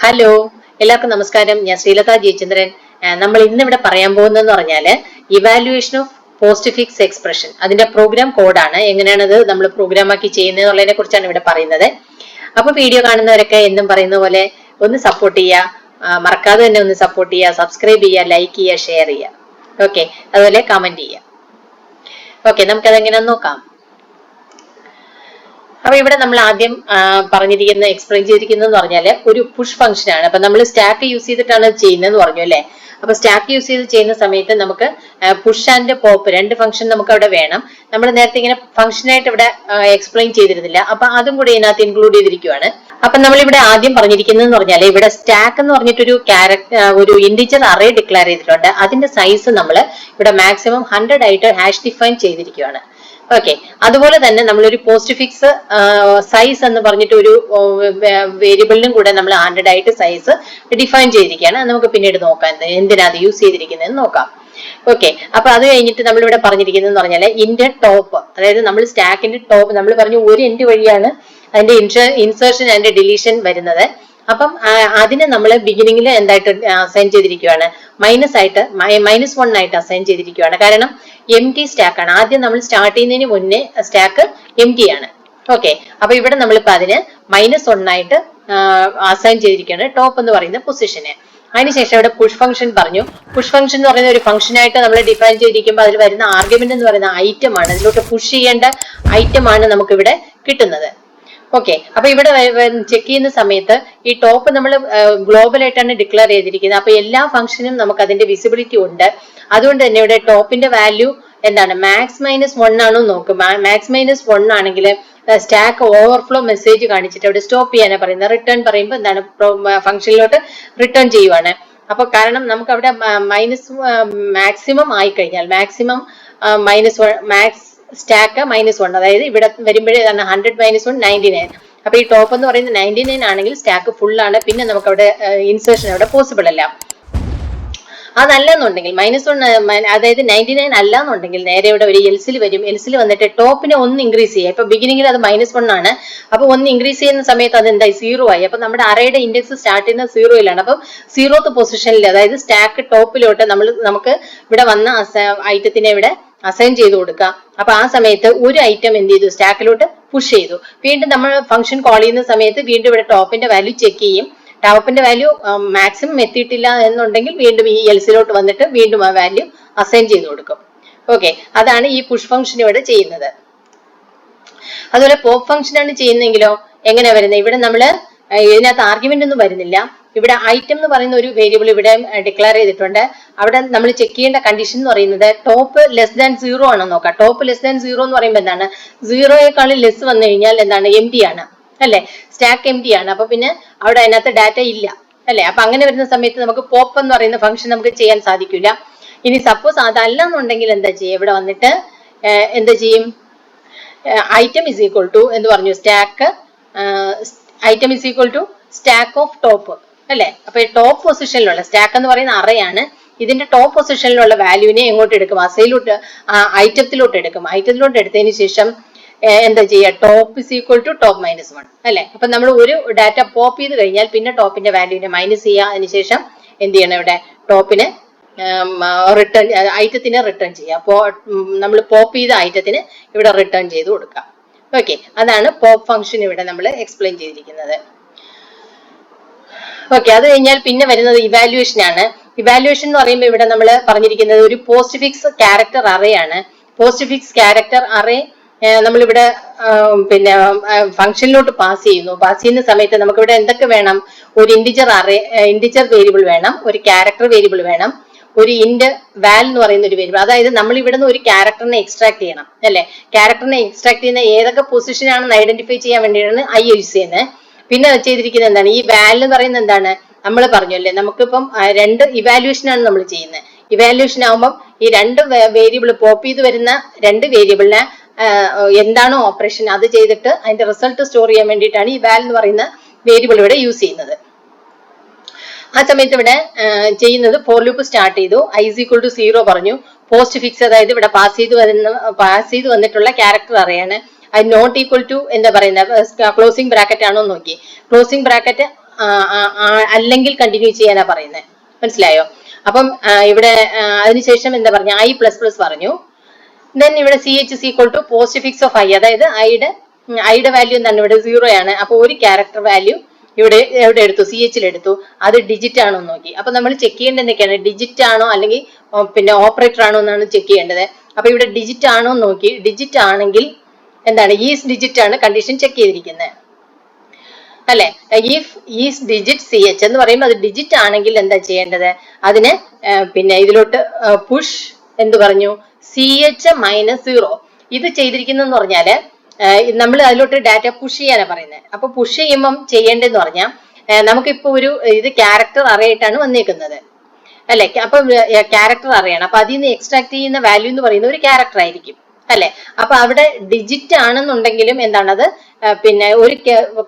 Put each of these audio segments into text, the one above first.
Hello, എല്ലാവർക്കും നമസ്കാരം. ഞാൻ ശ്രീലത ജയചന്ദ്രൻ. നമ്മൾ ഇന്ന് ഇവിടെ പറയാൻ പോകുന്നതെന്ന് പറഞ്ഞാല് evaluation of post fix expression, അതിന്റെ പ്രോഗ്രാം കോഡാണ്. എങ്ങനെയാണത് നമ്മൾ പ്രോഗ്രാം ആക്കി ചെയ്യുന്നതിനെ കുറിച്ചാണ് ഇവിടെ പറയുന്നത്. അപ്പൊ വീഡിയോ കാണുന്നവരൊക്കെ എന്നും പറയുന്ന പോലെ ഒന്ന് സപ്പോർട്ട് ചെയ്യുക, മറക്കാതെ തന്നെ ഒന്ന് സപ്പോർട്ട് ചെയ്യുക, സബ്സ്ക്രൈബ് ചെയ്യുക, ലൈക്ക് ചെയ്യുക, ഷെയർ ചെയ്യുക. ഓക്കെ, അതുപോലെ കമന്റ് ചെയ്യുക. ഓക്കെ, നമുക്കതെങ്ങനെയാന്ന് നോക്കാം. അപ്പൊ ഇവിടെ നമ്മൾ ആദ്യം പറഞ്ഞിരിക്കുന്ന എക്സ്പ്ലെയിൻ ചെയ്തിരിക്കുന്നതെന്ന് പറഞ്ഞാല് ഒരു പുഷ് ഫംഗ്ഷൻ ആണ്. അപ്പൊ നമ്മൾ സ്റ്റാക്ക് യൂസ് ചെയ്തിട്ടാണ് ചെയ്യുന്നതെന്ന് പറഞ്ഞു അല്ലെ. അപ്പൊ സ്റ്റാക്ക് യൂസ് ചെയ്ത് ചെയ്യുന്ന സമയത്ത് നമുക്ക് പുഷ് ആൻഡ് പോപ്പ് രണ്ട് ഫംഗ്ഷൻ നമുക്ക് അവിടെ വേണം. നമ്മൾ നേരത്തെ ഇങ്ങനെ ഫംഗ്ഷൻ ആയിട്ട് ഇവിടെ എക്സ്പ്ലെയിൻ ചെയ്തിരുന്നില്ല, അപ്പൊ അതും കൂടി ഇതിനകത്ത് ഇൻക്ലൂഡ് ചെയ്തിരിക്കുകയാണ്. അപ്പൊ നമ്മൾ ഇവിടെ ആദ്യം പറഞ്ഞിരിക്കുന്നതെന്ന് പറഞ്ഞാല് ഇവിടെ സ്റ്റാക്ക് എന്ന് പറഞ്ഞിട്ടൊരു ഒരു ഇന്റിജർ അറേ ഡിക്ലെയർ ചെയ്തിട്ടുണ്ട്. അതിന്റെ സൈസ് നമ്മൾ ഇവിടെ മാക്സിമം 100 ആയിട്ട് ഹാഷ് ഡിഫൈൻ ചെയ്തിരിക്കുകയാണ്. ഓക്കെ, അതുപോലെ തന്നെ നമ്മളൊരു പോസ്റ്റ് ഫിക്സ് സൈസ് എന്ന് പറഞ്ഞിട്ട് ഒരു വേരിയബിളിനും കൂടെ നമ്മൾ 100 ആയിട്ട് സൈസ് ഡിഫൈൻ ചെയ്തിരിക്കുകയാണ്. നമുക്ക് പിന്നീട് നോക്കാം എന്തിനാ അത് യൂസ് ചെയ്തിരിക്കുന്നതെന്ന് നോക്കാം. ഓക്കെ, അപ്പൊ അത് കഴിഞ്ഞിട്ട് നമ്മൾ ഇവിടെ പറഞ്ഞിരിക്കുന്നതെന്ന് പറഞ്ഞാൽ ഇന്റെ ടോപ്പ്, അതായത് നമ്മൾ സ്റ്റാക്കിന്റെ ടോപ്പ് നമ്മൾ പറഞ്ഞു ഒരു എൻഡ് വഴിയാണ് അതിന്റെ ഇൻസേർഷൻ ആൻഡ് ഡിലീഷൻ വരുന്നത്. അപ്പം അതിന് നമ്മൾ ബിഗിനിങ്ങിൽ എന്തായിട്ട് അസൈൻ ചെയ്തിരിക്കുകയാണ്, -1 ആയിട്ട് അസൈൻ ചെയ്തിരിക്കുകയാണ്. കാരണം എം ടി സ്റ്റാക്ക് ആണ്. ആദ്യം നമ്മൾ സ്റ്റാർട്ട് ചെയ്യുന്നതിന് മുന്നേ സ്റ്റാക്ക് എം ടി ആണ്. ഓക്കെ, അപ്പൊ ഇവിടെ നമ്മളിപ്പോ അതിന് -1 ആയിട്ട് അസൈൻ ചെയ്തിരിക്കുകയാണ് ടോപ്പ് എന്ന് പറയുന്ന പൊസിഷന്. അതിനുശേഷം ഇവിടെ പുഷ് ഫംഗ്ഷൻ പറഞ്ഞു. പുഷ് ഫംഗ്ഷൻ എന്ന് പറയുന്ന ഒരു ഫംഗ്ഷൻ ആയിട്ട് നമ്മൾ ഡിഫൈൻ ചെയ്തിരിക്കുമ്പോൾ അതിൽ വരുന്ന ആർഗ്യുമെന്റ് എന്ന് പറയുന്ന ഐറ്റം ആണ്, അതിലോട്ട് പുഷ് ചെയ്യേണ്ട ഐറ്റം ആണ് നമുക്ക് ഇവിടെ കിട്ടുന്നത്. ഓക്കെ, അപ്പൊ ഇവിടെ ചെക്ക് ചെയ്യുന്ന സമയത്ത് ഈ ടോപ്പ് നമ്മൾ ഗ്ലോബൽ ആയിട്ടാണ് ഡിക്ലെയർ ചെയ്തിരിക്കുന്നത്. അപ്പൊ എല്ലാ ഫംഗ്ഷനും നമുക്ക് അതിന്റെ വിസിബിലിറ്റി ഉണ്ട്. അതുകൊണ്ട് തന്നെ ഇവിടെ ടോപ്പിന്റെ വാല്യൂ എന്താണ്, -1 ആണോ നോക്കും. -1 ആണെങ്കിൽ സ്റ്റാക്ക് ഓവർഫ്ലോ മെസ്സേജ് കാണിച്ചിട്ട് അവിടെ സ്റ്റോപ്പ് ചെയ്യാനാണ് പറയുന്നത്. റിട്ടേൺ പറയുമ്പോൾ എന്താണ്, ഫംഗ്ഷനിലോട്ട് റിട്ടേൺ ചെയ്യുവാണ്. അപ്പൊ കാരണം നമുക്ക് അവിടെ മാക്സിമം ആയി കഴിഞ്ഞാൽ സ്റ്റാക്ക് -1, അതായത് ഇവിടെ വരുമ്പോഴേ 100 - 1 99. അപ്പൊ ഈ ടോപ്പ് എന്ന് പറയുന്നത് 99 ആണെങ്കിൽ സ്റ്റാക്ക് ഫുൾ ആണ്. പിന്നെ നമുക്ക് അവിടെ ഇൻസേർഷൻ അവിടെ പോസിബിൾ അല്ല. അതല്ലെന്നുണ്ടെങ്കിൽ -1, അതായത് 99 അല്ല എന്നുണ്ടെങ്കിൽ നേരെ ഇവിടെ ഒരു എൽസിൽ വരും. എൽസിൽ വന്നിട്ട് ടോപ്പിനെ 1 ഇൻക്രീസ് ചെയ്യുക. ഇപ്പൊ ബിഗിനിങ്ങിൽ അത് -1 ആണ്. അപ്പൊ 1 ഇൻക്രീസ് ചെയ്യുന്ന സമയത്ത് അത് എന്തായി, 0 ആയി. അപ്പൊ നമ്മുടെ അറേയുടെ ഇൻഡെക്സ് സ്റ്റാർട്ട് ചെയ്യുന്ന 0-യിലാണ്. അപ്പൊ 0th പൊസിഷനിൽ, അതായത് സ്റ്റാക്ക് ടോപ്പിലോട്ട് നമുക്ക് ഇവിടെ വന്ന ഐറ്റത്തിനെ ഇവിടെ അസൈൻ ചെയ്ത് കൊടുക്കുക. അപ്പൊ ആ സമയത്ത് ഒരു ഐറ്റം എന്ത് ചെയ്തു, സ്റ്റാക്കിലോട്ട് പുഷ് ചെയ്തു. വീണ്ടും നമ്മൾ ഫംഗ്ഷൻ കോൾ ചെയ്യുന്ന സമയത്ത് വീണ്ടും ഇവിടെ ടോപ്പിന്റെ വാല്യൂ ചെക്ക് ചെയ്യും. ടോപ്പിന്റെ വാല്യൂ മാക്സിമം എത്തിയിട്ടില്ല എന്നുണ്ടെങ്കിൽ വീണ്ടും ഈ എൽസിലോട്ട് വന്നിട്ട് വീണ്ടും ആ വാല്യൂ അസൈൻ ചെയ്ത് കൊടുക്കും. ഓക്കെ, അതാണ് ഈ പുഷ് ഫംഗ്ഷൻ ഇവിടെ ചെയ്യുന്നത്. അതുപോലെ പോപ്പ് ഫംഗ്ഷൻ ആണ് ചെയ്യുന്നതെങ്കിലോ എങ്ങനെയാ വരുന്നത്, ഇവിടെ നമ്മള് ഇതിനകത്ത് ആർഗ്യുമെന്റ് ഒന്നും വരുന്നില്ല. ഇവിടെ ഐറ്റം എന്ന് പറയുന്ന ഒരു വേരിയബിൾ ഇവിടെ ഡിക്ലെയർ ചെയ്തിട്ടുണ്ട്. അവിടെ നമ്മൾ ചെക്ക് ചെയ്യേണ്ട കണ്ടീഷൻ എന്ന് പറയുന്നത് ടോപ്പ് <0 ആണോ നോക്കാം. ടോപ്പ് <0 എന്ന് പറയുമ്പോൾ എന്താണ്, 0-യേക്കാളും ലെസ് വന്നു കഴിഞ്ഞാൽ എന്താണ്, എം ടി ആണ് അല്ലെ, സ്റ്റാക്ക് എം ടി ആണ്. അപ്പൊ പിന്നെ അവിടെ അതിനകത്ത് ഡാറ്റ ഇല്ല അല്ലെ. അപ്പൊ അങ്ങനെ വരുന്ന സമയത്ത് നമുക്ക് പോപ്പ് എന്ന് പറയുന്ന ഫംഗ്ഷൻ നമുക്ക് ചെയ്യാൻ സാധിക്കില്ല. ഇനി സപ്പോസ് അതല്ല എന്നുണ്ടെങ്കിൽ എന്താ ചെയ്യുക, ഇവിടെ വന്നിട്ട് എന്താ ചെയ്യും, ഐറ്റം ഇസ് ഈക്വൽ ടു എന്ന് പറഞ്ഞു, item is equal to stack of top അല്ലെ. അപ്പൊ ടോപ്പ് പൊസിഷനിലുള്ള സ്റ്റാക്ക് എന്ന് പറയുന്ന അറയാണ്. ഇതിന്റെ ടോപ്പ് പൊസിഷനിലുള്ള വാല്യൂവിനെ എങ്ങോട്ട് എടുക്കും, അസൈലോട്ട് ഐറ്റത്തിലോട്ട് എടുക്കും. ഐറ്റത്തിലോട്ട് എടുത്തതിന് ശേഷം എന്താ ചെയ്യുക, top is equal to top -1 അല്ലെ. അപ്പൊ നമ്മൾ ഒരു ഡാറ്റ പോപ്പ് ചെയ്ത് കഴിഞ്ഞാൽ പിന്നെ ടോപ്പിന്റെ വാല്യൂവിനെ മൈനസ് ചെയ്യുക. അതിനുശേഷം എന്ത് ചെയ്യണം, ഇവിടെ ടോപ്പിന് റിട്ടേൺ ഐറ്റത്തിന് റിട്ടേൺ ചെയ്യുക. അപ്പോ നമ്മൾ പോപ്പ് ചെയ്ത ഐറ്റത്തിന് ഇവിടെ റിട്ടേൺ ചെയ്ത് കൊടുക്കാം. ഓക്കെ, അതാണ് പോപ്പ് ഫംഗ്ഷൻ ഇവിടെ നമ്മൾ എക്സ്പ്ലെയിൻ ചെയ്തിരിക്കുന്നത്. ഓക്കെ, അത് കഴിഞ്ഞാൽ പിന്നെ വരുന്നത് ഇവാലുവേഷൻ ആണ്. ഇവാലുവേഷൻ എന്ന് പറയുമ്പോൾ ഇവിടെ നമ്മൾ പറഞ്ഞിരിക്കുന്നത് ഒരു പോസ്റ്റ് ഫിക്സ് ക്യാരക്ടർ അറേ ആണ്. പോസ്റ്റ് ഫിക്സ് ക്യാരക്ടർ അറേ നമ്മളിവിടെ പിന്നെ ഫംഗ്ഷനിലോട്ട് പാസ് ചെയ്യുന്ന സമയത്ത് നമുക്ക് ഇവിടെ എന്തൊക്കെ വേണം, ഒരു ഇന്റിജർ വേരിയബിൾ വേണം, ഒരു ക്യാരക്ടർ വേരിയബിൾ വേണം, ഒരു വാൽ എന്ന് പറയുന്ന ഒരു വേരിയബിൾ. അതായത് നമ്മൾ ഇവിടെ നിന്ന് ഒരു ക്യാരക്ടറിനെ എക്സ്ട്രാക്ട് ചെയ്യണം അല്ലെ. ക്യാരക്ടറിനെ എക്സ്ട്രാക്ട് ചെയ്യുന്ന ഏതൊക്കെ പൊസിഷൻ ആണെന്ന് ഐഡന്റിഫൈ ചെയ്യാൻ വേണ്ടിയിട്ടാണ് യൂസ് ചെയ്യുന്നത്. പിന്നെ ചെയ്തിരിക്കുന്നത് എന്താണ്, ഈ വാൽ എന്ന് പറയുന്നത് എന്താണ്, നമ്മൾ പറഞ്ഞു അല്ലെ, നമുക്കിപ്പം 2 ഇവാലുവേഷൻ ആണ് നമ്മൾ ചെയ്യുന്നത്. ഇവാലുവേഷൻ ആകുമ്പോൾ ഈ 2 വേരിയബിൾ പോപ്പ് ചെയ്ത് വരുന്ന 2 വേരിയബിളിനെ എന്താണോ ഓപ്പറേഷൻ അത് ചെയ്തിട്ട് അതിന്റെ റിസൾട്ട് സ്റ്റോർ ചെയ്യാൻ വേണ്ടിയിട്ടാണ് ഈ വാൽ എന്ന് പറയുന്ന വേരിയബിൾ ഇവിടെ യൂസ് ചെയ്യുന്നത്. ആ സമയത്ത് ഇവിടെ ചെയ്യുന്നത് ഫോർ ലൂപ്പ് സ്റ്റാർട്ട് ചെയ്തു, i=0 പറഞ്ഞു. പോസ്റ്റ് ഫിക്സ്, അതായത് ഇവിടെ പാസ് ചെയ്ത് വന്നിട്ടുള്ള ക്യാരക്ടർ അറിയാണ്. അത് നോട്ട് ഈക്വൽ ടു എന്താ പറയുന്നത്, ക്ലോസിംഗ് ബ്രാക്കറ്റ് ആണോ നോക്കി. ക്ലോസിംഗ് ബ്രാക്കറ്റ് അല്ലെങ്കിൽ കണ്ടിന്യൂ ചെയ്യാനാ പറയുന്നത്. മനസ്സിലായോ? അപ്പം ഇവിടെ അതിനുശേഷം എന്താ പറഞ്ഞ I++ പറഞ്ഞു. ദെൻ ഇവിടെ CH is equal to postfix of I, അതായത് ഐയുടെ വാല്യൂ എന്താണ് ഇവിടെ 0 ആണ്. അപ്പൊ ഒരു ക്യാരക്ടർ വാല്യൂ ഇവിടെ എവിടെ എടുത്തു? CH എടുത്തു. അത് ഡിജിറ്റ് ആണോ നോക്കി. അപ്പൊ നമ്മൾ ചെക്ക് ചെയ്യേണ്ടത് എന്തൊക്കെയാണ്? ഡിജിറ്റ് ആണോ അല്ലെങ്കിൽ പിന്നെ ഓപ്പറേറ്റർ ആണോ എന്നാണ് ചെക്ക് ചെയ്യേണ്ടത്. അപ്പൊ ഇവിടെ ഡിജിറ്റ് ആണോ നോക്കി. ഡിജിറ്റ് ആണെങ്കിൽ എന്താണ്? ഈസ് ഡിജിറ്റ് ആണ് കണ്ടീഷൻ ചെക്ക് ചെയ്തിരിക്കുന്നത് അല്ലെ. ഇഫ് ഈസ് ഡിജിറ്റ് CH എന്ന് പറയുമ്പോൾ അത് ഡിജിറ്റ് ആണെങ്കിൽ എന്താ ചെയ്യേണ്ടത്? അതിന് പിന്നെ ഇതിലോട്ട് പുഷ് എന്ത് പറഞ്ഞു? CH -0. ഇത് ചെയ്തിരിക്കുന്നെന്ന് പറഞ്ഞാല് നമ്മൾ അതിലോട്ട് ഡാറ്റ പുഷ് ചെയ്യാനാണ് പറയുന്നത്. അപ്പൊ പുഷ് ചെയ്യുമ്പം ചെയ്യേണ്ടതെന്ന് പറഞ്ഞാൽ നമുക്കിപ്പോ ഒരു ഇത് ക്യാരക്ടർ അറേ ആയിട്ടാണ് വന്നേക്കുന്നത് അല്ലെ. അപ്പൊ ക്യാരക്ടർ അറിയണം. അപ്പൊ അതിൽ നിന്ന് എക്സ്ട്രാക്ട് ചെയ്യുന്ന വാല്യൂ എന്ന് പറയുന്നത് ഒരു ക്യാരക്ടർ ആയിരിക്കും അല്ലെ. അപ്പൊ അവിടെ ഡിജിറ്റ് ആണെന്നുണ്ടെങ്കിലും എന്താണത് പിന്നെ ഒരു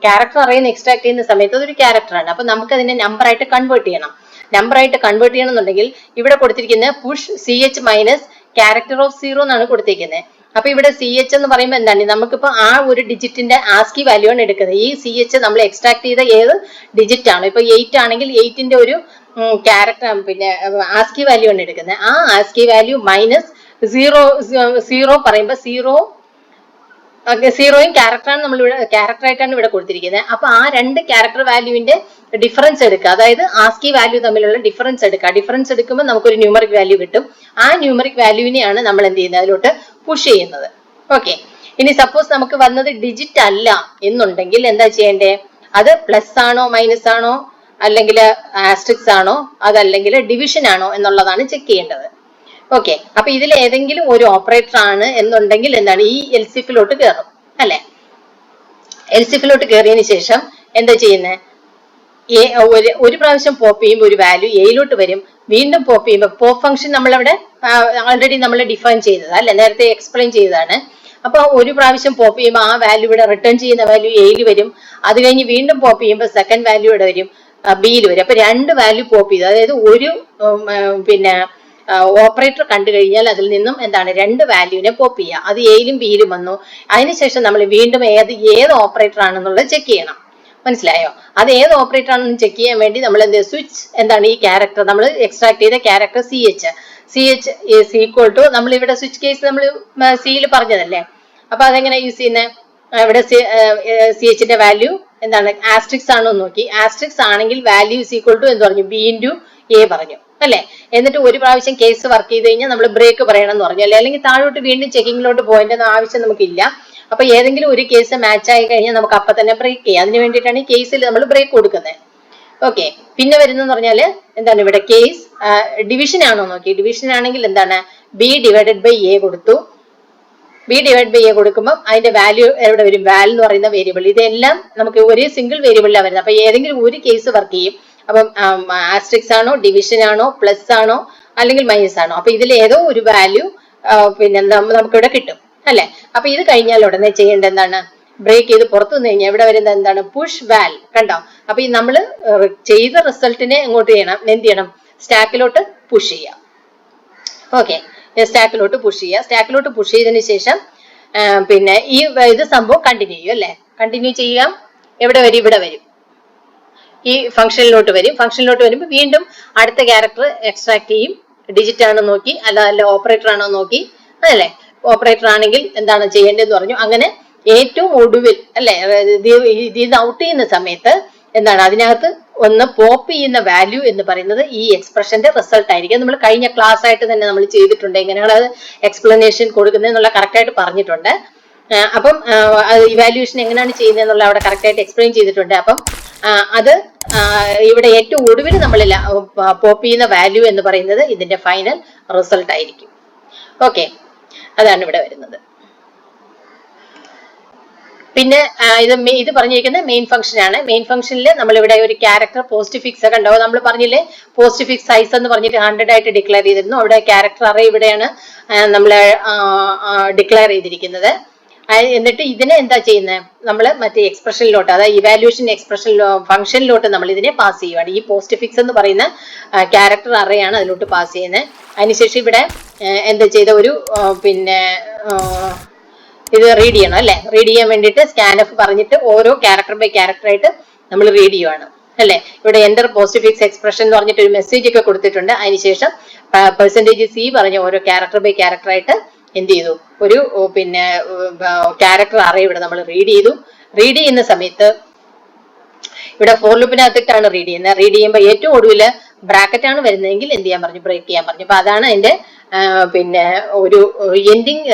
ക്യാരക്ടർ അറിയുന്ന എക്സ്ട്രാക്ട് ചെയ്യുന്ന സമയത്ത് അതൊരു ക്യാരക്ടറാണ്. അപ്പൊ നമുക്ക് അതിനെ നമ്പർ ആയിട്ട് കൺവേർട്ട് ചെയ്യണം. നമ്പർ ആയിട്ട് കൺവേർട്ട് ചെയ്യണമെന്നുണ്ടെങ്കിൽ ഇവിടെ കൊടുത്തിരിക്കുന്ന push CH minus character of 0 എന്നാണ് കൊടുത്തിരിക്കുന്നത്. അപ്പൊ ഇവിടെ CH എന്ന് പറയുമ്പോൾ എന്താണ്? നമുക്കിപ്പോ ആ ഒരു ഡിജിറ്റിന്റെ ആസ്കി വാല്യൂ ആണ് എടുക്കുന്നത്. ഈ CH നമ്മൾ എക്സ്ട്രാക്ട് ചെയ്ത ഏത് ഡിജിറ്റ് ആണ്? ഇപ്പൊ 8 ആണെങ്കിൽ 8ന്റെ ഒരു ക്യാരക്ടർ പിന്നെ ആസ്കി വാല്യൂ ആണ് എടുക്കുന്നത്. ആ ആസ്കി വാല്യൂ മൈനസ് 0 പറയുമ്പോൾ 0യും ക്യാരക്ടറാണ് നമ്മൾ ഇവിടെ ക്യാരക്ടർ ആയിട്ടാണ് ഇവിടെ കൊടുത്തിരിക്കുന്നത്. അപ്പൊ ആ രണ്ട് ക്യാരക്ടർ വാല്യൂവിന്റെ ഡിഫറൻസ് എടുക്കുക, അതായത് ആസ്കി വാല്യൂ തമ്മിലുള്ള ഡിഫറൻസ് എടുക്കുക. ഡിഫറൻസ് എടുക്കുമ്പോൾ നമുക്കൊരു ന്യൂമറിക് വാല്യൂ കിട്ടും. ആ ന്യൂമറിക് വാല്യൂവിനെയാണ് നമ്മൾ എന്ത് ചെയ്യുന്നത്? അതിലോട്ട് പുഷ് ചെയ്യുന്നത്. ഓക്കെ. ഇനി സപ്പോസ് നമുക്ക് വന്നത് ഡിജിറ്റ് അല്ല എന്നുണ്ടെങ്കിൽ എന്താ ചെയ്യേണ്ടേ? അത് പ്ലസ് ആണോ മൈനസ് ആണോ അല്ലെങ്കിൽ ആസ്ട്രിക്സ് ആണോ അതല്ലെങ്കിൽ ഡിവിഷൻ ആണോ എന്നുള്ളതാണ് ചെക്ക് ചെയ്യേണ്ടത്. ഓക്കെ. അപ്പൊ ഇതിൽ ഏതെങ്കിലും ഒരു ഓപ്പറേറ്റർ ആണ് എന്നുണ്ടെങ്കിൽ എന്താണ്? ഈ എൽസിഫിലോട്ട് കയറും അല്ലെ. എൽസിഫിലോട്ട് കയറിയതിനു ശേഷം എന്താ ചെയ്യുന്നത്? ഒരു പ്രാവശ്യം പോപ്പ് ചെയ്യുമ്പോൾ ഒരു വാല്യൂ എയിലോട്ട് വരും. വീണ്ടും പോപ്പ് ചെയ്യുമ്പോൾ പോപ്പ് ഫംഗ്ഷൻ നമ്മളവിടെ ആൾറെഡി നമ്മൾ ഡിഫൈൻ ചെയ്തത് അല്ലെ, നേരത്തെ എക്സ്പ്ലെയിൻ ചെയ്തതാണ്. അപ്പൊ ഒരു പ്രാവശ്യം പോപ്പ് ചെയ്യുമ്പോൾ ആ വാല്യൂ ഇവിടെ റിട്ടേൺ ചെയ്യുന്ന വാല്യൂ എയിൽ വരും. അത് കഴിഞ്ഞ് വീണ്ടും പോപ്പ് ചെയ്യുമ്പോൾ സെക്കൻഡ് വാല്യൂ ഇവിടെ വരും, ബിയിൽ വരും. അപ്പൊ രണ്ട് വാല്യൂ പോപ്പ് ചെയ്തു, അതായത് ഒരു പിന്നെ ഓപ്പറേറ്റർ കണ്ടു കഴിഞ്ഞാൽ അതിൽ നിന്നും എന്താണ്? രണ്ട് വാല്യൂവിനെ പോപ്പ് ചെയ്യുക. അത് എയിലും ബിയിലും വന്നു. അതിനുശേഷം നമ്മൾ വീണ്ടും ഏത് ഓപ്പറേറ്റർ ആണെന്നുള്ളത് ചെക്ക് ചെയ്യണം. മനസ്സിലായോ? അത് ഏത് ഓപ്പറേറ്റർ ആണെന്ന് ചെക്ക് ചെയ്യാൻ വേണ്ടി നമ്മൾ എന്ത് സ്വിച്ച് എന്താണ്? ഈ ക്യാരക്ടർ നമ്മൾ എക്സ്ട്രാക്ട് ചെയ്ത character CH is equal to നമ്മൾ ഇവിടെ സ്വിച്ച് കേസ് നമ്മൾ സിയിൽ പറഞ്ഞതല്ലേ. അപ്പൊ അതെങ്ങനെ യൂസ് ചെയ്യുന്നത്? ഇവിടെ CHന്റെ വാല്യൂ എന്താണ്? ആസ്ട്രിക്സ് ആണോ നോക്കി. ആസ്ട്രിക്സ് ആണെങ്കിൽ വാല്യൂ ഈസ് ഈക്വൽ ടു എന്ത് പറഞ്ഞു? B × A പറഞ്ഞു അല്ലെ. എന്നിട്ട് ഒരു പ്രാവശ്യം കേസ് വർക്ക് ചെയ്ത് കഴിഞ്ഞാൽ നമ്മൾ ബ്രേക്ക് പറയണം എന്ന് പറഞ്ഞു അല്ലെ. അല്ലെങ്കിൽ താഴോട്ട് വീണ്ടും ചെക്കിങ്ങിലോട്ട് പോയിന്റ് ആവശ്യം നമുക്കില്ല. അപ്പൊ ഏതെങ്കിലും ഒരു കേസ് മാച്ച് ആയി കഴിഞ്ഞാൽ നമുക്ക് അപ്പൊ തന്നെ ബ്രേക്ക് ചെയ്യാം. അതിന് വേണ്ടിയിട്ടാണ് ഈ കേസിൽ നമ്മൾ ബ്രേക്ക് കൊടുക്കുന്നത്. ഓക്കെ. പിന്നെ വരുന്നതെന്ന് പറഞ്ഞാല് എന്താണ്? ഇവിടെ കേസ് ഡിവിഷൻ ആണോ നോക്കി. ഡിവിഷൻ ആണെങ്കിൽ എന്താണ്? B/A കൊടുത്തു. B/A കൊടുക്കുമ്പോൾ അതിന്റെ വാല്യൂ എവിടെ വരും? വാൽ എന്ന് പറയുന്ന വേരിയബിൾ. ഇതെല്ലാം നമുക്ക് ഒരേ സിംഗിൾ വേരിയബിളിലാണ് വരുന്നത്. അപ്പൊ ഏതെങ്കിലും ഒരു കേസ് വർക്ക് ചെയ്യും. അപ്പം ആസ്ട്രിക്സ് ആണോ, ഡിവിഷൻ ആണോ, പ്ലസ് ആണോ അല്ലെങ്കിൽ മൈനസ് ആണോ, അപ്പൊ ഇതിൽ ഏതോ ഒരു വാല്യൂ പിന്നെ നമുക്കിവിടെ കിട്ടും അല്ലെ. അപ്പൊ ഇത് കഴിഞ്ഞാൽ ഉടനെ ചെയ്യേണ്ടത് എന്താണ്? ബ്രേക്ക് ചെയ്ത് പുറത്തു നിന്ന് കഴിഞ്ഞാൽ ഇവിടെ വരുന്നത് എന്താണ്? പുഷ് വാൽ. കണ്ടോ? അപ്പൊ ഈ നമ്മൾ ചെയ്ത റിസൾട്ടിനെ എങ്ങോട്ട് ചെയ്യണം? എന്ത് ചെയ്യണം? സ്റ്റാക്കിലോട്ട് പുഷ് ചെയ്യാം. ഓക്കെ. സ്റ്റാക്കിലോട്ട് പുഷ് ചെയ്യുക. സ്റ്റാക്കിലോട്ട് പുഷ് ചെയ്തതിന് ശേഷം പിന്നെ ഈ ഇത് സംഭവം കണ്ടിന്യൂ ചെയ്യും അല്ലെ. കണ്ടിന്യൂ ചെയ്യാം. എവിടെ വരും? ഇവിടെ വരും, ഈ ഫംഗ്ഷനിലോട്ട് വരും. ഫംഗ്ഷനിലോട്ട് വരുമ്പോൾ വീണ്ടും അടുത്ത ക്യാരക്ടർ എക്സ്ട്രാക്ട് ചെയ്യും. ഡിജിറ്റ് ആണോ നോക്കി, അല്ല ഓപ്പറേറ്റർ ആണോ നോക്കി അതല്ലേ. ഓപ്പറേറ്റർ ആണെങ്കിൽ എന്താണ് ചെയ്യേണ്ടതെന്ന് പറഞ്ഞു. അങ്ങനെ ഏറ്റവും ഒടുവിൽ അല്ലെ ഇത് ഔട്ട് ചെയ്യുന്ന സമയത്ത് എന്താണ്? അതിനകത്ത് ഒന്ന് പോപ്പ് ചെയ്യുന്ന വാല്യൂ എന്ന് പറയുന്നത് ഈ എക്സ്പ്രഷന്റെ റിസൾട്ട് ആയിരിക്കും. നമ്മൾ കഴിഞ്ഞ ക്ലാസ് ആയിട്ട് തന്നെ നമ്മൾ ചെയ്തിട്ടുണ്ട്, എങ്ങനെയാണ് അത് എക്സ്പ്ലനേഷൻ കൊടുക്കുന്നത് എന്നുള്ള കറക്റ്റ് ആയിട്ട് പറഞ്ഞിട്ടുണ്ട്. അപ്പം ഇവാലുവേഷൻ എങ്ങനെയാണ് ചെയ്യുന്നത് എന്നുള്ള അവിടെ കറക്റ്റ് ആയിട്ട് എക്സ്പ്ലെയിൻ ചെയ്തിട്ടുണ്ട്. അപ്പം അത് ഇവിടെ ഏറ്റവും ഒടുവിൽ നമ്മൾ പോപ്പ് ചെയ്യുന്ന വാല്യൂ എന്ന് പറയുന്നത് ഇതിന്റെ ഫൈനൽ റിസൾട്ട് ആയിരിക്കും. ഓക്കെ. അതാണ് ഇവിടെ വരുന്നത്. പിന്നെ ഇത് പറഞ്ഞിരിക്കുന്നത് മെയിൻ ഫംഗ്ഷൻ ആണ്. മെയിൻ ഫംഗ്ഷനിൽ നമ്മൾ ഇവിടെ ഒരു ക്യാരക്ടർ പോസ്റ്റ് ഫിക്സ് കണ്ടോ? നമ്മൾ പറഞ്ഞില്ലേ പോസ്റ്റ് ഫിക്സ് സൈസ് എന്ന് പറഞ്ഞിട്ട് 100 ആയിട്ട് ഡിക്ലെയർ ചെയ്തിരുന്നു. അവിടെ ക്യാരക്ടർ അറേ ഇവിടെയാണ് നമ്മൾ ഡിക്ലെയർ ചെയ്തിരിക്കുന്നത്. എന്നിട്ട് ഇതിനെ എന്താ ചെയ്യുന്നത്? നമ്മൾ മറ്റേ എക്സ്പ്രഷനിലോട്ട്, അതായത് ഇവാലുവേഷൻ എക്സ്പ്രഷൻ ഫംഗ്ഷനിലോട്ട് നമ്മൾ ഇതിനെ പാസ് ചെയ്യുവാണ്. ഈ പോസ്റ്റ് ഫിക്സ് എന്ന് പറയുന്ന ക്യാരക്ടർ അറേ ആണ് അതിലോട്ട് പാസ് ചെയ്യുന്നത്. അതിനുശേഷം ഇവിടെ എന്താ ചെയ്ത ഒരു പിന്നെ ഇത് റീഡ് ചെയ്യണം അല്ലെ. റീഡ് ചെയ്യാൻ വേണ്ടിയിട്ട് സ്കാൻഎഫ് പറഞ്ഞിട്ട് ഓരോ ക്യാരക്ടർ ബൈ ക്യാരക്ടർ ആയിട്ട് നമ്മൾ റീഡ് ചെയ്യുവാണ്. അല്ലെ? ഇവിടെ എൻ്റർ പോസ്റ്റ് ഫിക്സ് എക്സ്പ്രഷൻ എന്ന് പറഞ്ഞിട്ട് ഒരു മെസ്സേജ് ഒക്കെ കൊടുത്തിട്ടുണ്ട്. അതിനുശേഷം %C പറഞ്ഞ ഓരോ ക്യാരക്ടർ ബൈ ക്യാരക്ടർ ആയിട്ട് എന്ത് ചെയ്തു, ഒരു പിന്നെ ക്യാരക്ടർ അറേ ഇവിടെ നമ്മൾ റീഡ് ചെയ്തു. റീഡ് ചെയ്യുന്ന സമയത്ത് ഇവിടെ ഫോർ ലൂപ്പിനകത്തിട്ടാണ് റീഡ് ചെയ്യുന്നത്. റീഡ് ചെയ്യുമ്പോൾ ഏറ്റവും ഒടുവിൽ ബ്രാക്കറ്റ് ആണ് വരുന്നതെങ്കിൽ എന്ത് ചെയ്യാൻ പറഞ്ഞു, ബ്രേക്ക് ചെയ്യാൻ പറഞ്ഞു. അപ്പൊ അതാണ് അതിന്റെ പിന്നെ ഒരു എൻഡിങ്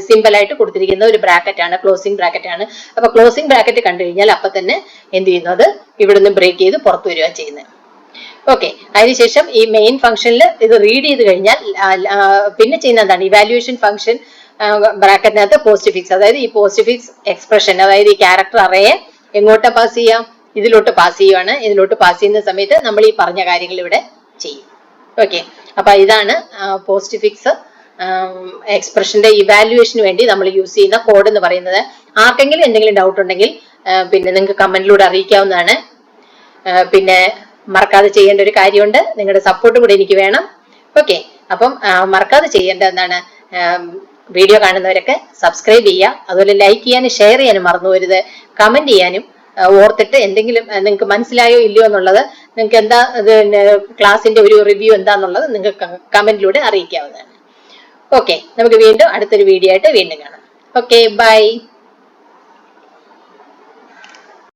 സിമ്പിൾ ആയിട്ട് കൊടുത്തിരിക്കുന്ന ഒരു ബ്രാക്കറ്റ് ആണ്, ക്ലോസിംഗ് ബ്രാക്കറ്റ് ആണ്. അപ്പൊ ക്ലോസിംഗ് ബ്രാക്കറ്റ് കണ്ടു കഴിഞ്ഞാൽ അപ്പൊ തന്നെ എന്ത് ചെയ്യുന്നു, അത് ഇവിടുന്ന് ബ്രേക്ക് ചെയ്ത് പുറത്തു വരിക ചെയ്യുന്നത്. ഓക്കെ, അതിനുശേഷം ഈ മെയിൻ ഫംഗ്ഷനിൽ ഇത് റീഡ് ചെയ്ത് കഴിഞ്ഞാൽ പിന്നെ ചെയ്യുന്ന എന്താണ്, ഇവാലുവേഷൻ ഫംഗ്ഷൻ ബ്രാക്കറ്റിനകത്ത് പോസ്റ്റ് ഫിക്സ്, അതായത് ഈ പോസ്റ്റ് ഫിക്സ് എക്സ്പ്രഷൻ, അതായത് ഈ ക്യാരക്ടർ അറേയെ എങ്ങോട്ടാ പാസ് ചെയ്യാം, ഇതിലോട്ട് പാസ് ചെയ്യുവാണ്. ഇതിലോട്ട് പാസ് ചെയ്യുന്ന സമയത്ത് നമ്മൾ ഈ പറഞ്ഞ കാര്യങ്ങൾ ഇവിടെ ചെയ്യും. ഓക്കെ, അപ്പൊ ഇതാണ് പോസ്റ്റ് ഫിക്സ് എക്സ്പ്രഷന്റെ ഇവാലുവേഷന് വേണ്ടി നമ്മൾ യൂസ് ചെയ്യുന്ന കോഡ് എന്ന് പറയുന്നത്. ആർക്കെങ്കിലും എന്തെങ്കിലും ഡൗട്ട് ഉണ്ടെങ്കിൽ പിന്നെ നിങ്ങൾക്ക് കമന്റിലൂടെ അറിയിക്കാവുന്നതാണ്. പിന്നെ മറക്കാതെ ചെയ്യേണ്ട ഒരു കാര്യമുണ്ട്, നിങ്ങളുടെ സപ്പോർട്ട് കൂടെ എനിക്ക് വേണം. ഓക്കെ, അപ്പം മറക്കാതെ ചെയ്യേണ്ട എന്താണ്, വീഡിയോ കാണുന്നവരൊക്കെ സബ്സ്ക്രൈബ് ചെയ്യുക, അതുപോലെ ലൈക്ക് ചെയ്യാനും ഷെയർ ചെയ്യാനും മറന്നു പോകരുത്. കമന്റ് ചെയ്യാനും ഓർത്തിട്ട് എന്തെങ്കിലും നിങ്ങൾക്ക് മനസ്സിലായോ ഇല്ലയോ എന്നുള്ളത്, നിങ്ങൾക്ക് എന്താ ക്ലാസിന്റെ ഒരു റിവ്യൂ എന്താന്നുള്ളത് നിങ്ങൾക്ക് കമന്റിലൂടെ അറിയിക്കാവുന്നതാണ്. ഓക്കെ, നമുക്ക് വീണ്ടും അടുത്തൊരു വീഡിയോ ആയിട്ട് വീണ്ടും കാണാം. Okay, by.